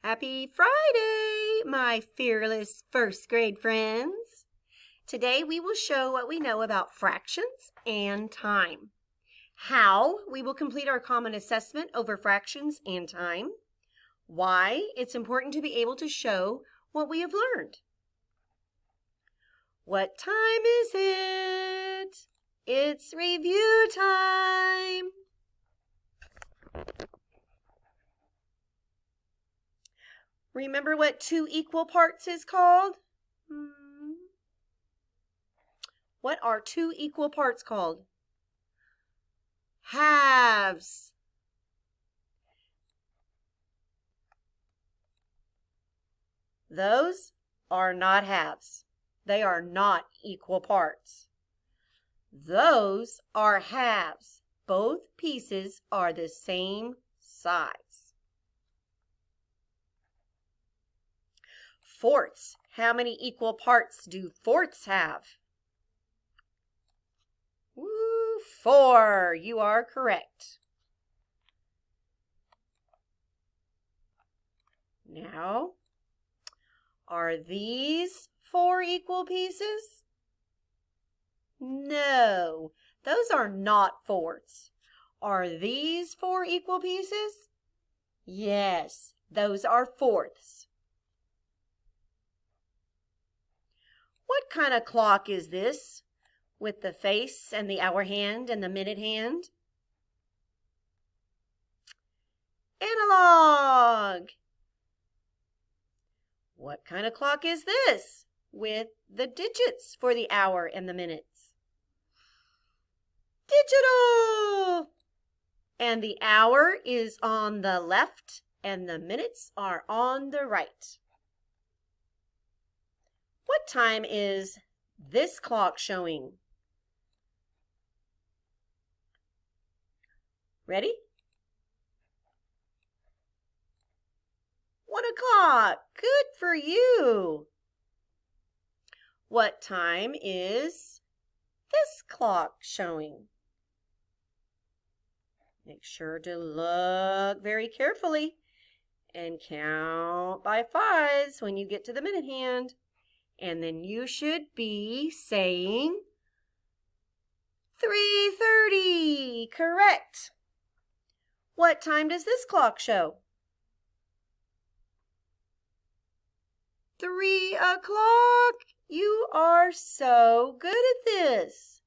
Happy Friday, my fearless first grade friends. Today we will show what we know about fractions and time. How we will complete our common assessment over fractions and time. Why it's important to be able to show what we have learned. What time is it? It's review time. Remember what 2 equal parts is called? What are 2 equal parts called? Halves. Those are not halves. They are not equal parts. Those are halves. Both pieces are the same size. Fourths. How many equal parts do fourths have? 4. You are correct. Now, are these 4 equal pieces? No, those are not fourths. Are these 4 equal pieces? Yes, those are fourths. What kind of clock is this with the face and the hour hand and the minute hand? Analog. What kind of clock is this with the digits for the hour and the minutes? Digital. And the hour is on the left and the minutes are on the right. What time is this clock showing? Ready? 1 o'clock. Good for you. What time is this clock showing? Make sure to look very carefully and count by 5s when you get to the minute hand. And then you should be saying 3:30. Correct. What time does this clock show? 3 o'clock. You are so good at this.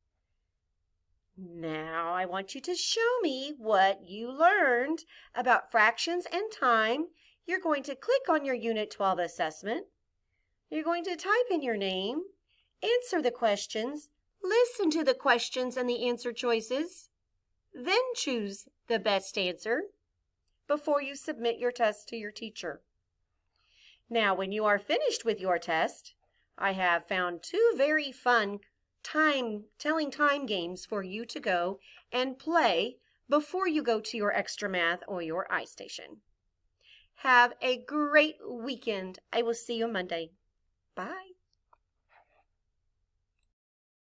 Now I want you to show me what you learned about fractions and time. You're going to click on your Unit 12 assessment. You're going to type in your name, answer the questions, listen to the questions and the answer choices, then choose the best answer before you submit your test to your teacher. Now, when you are finished with your test, I have found 2 very fun telling time games for you to go and play before you go to your extra math or your iStation. Have a great weekend. I will see you Monday. Bye.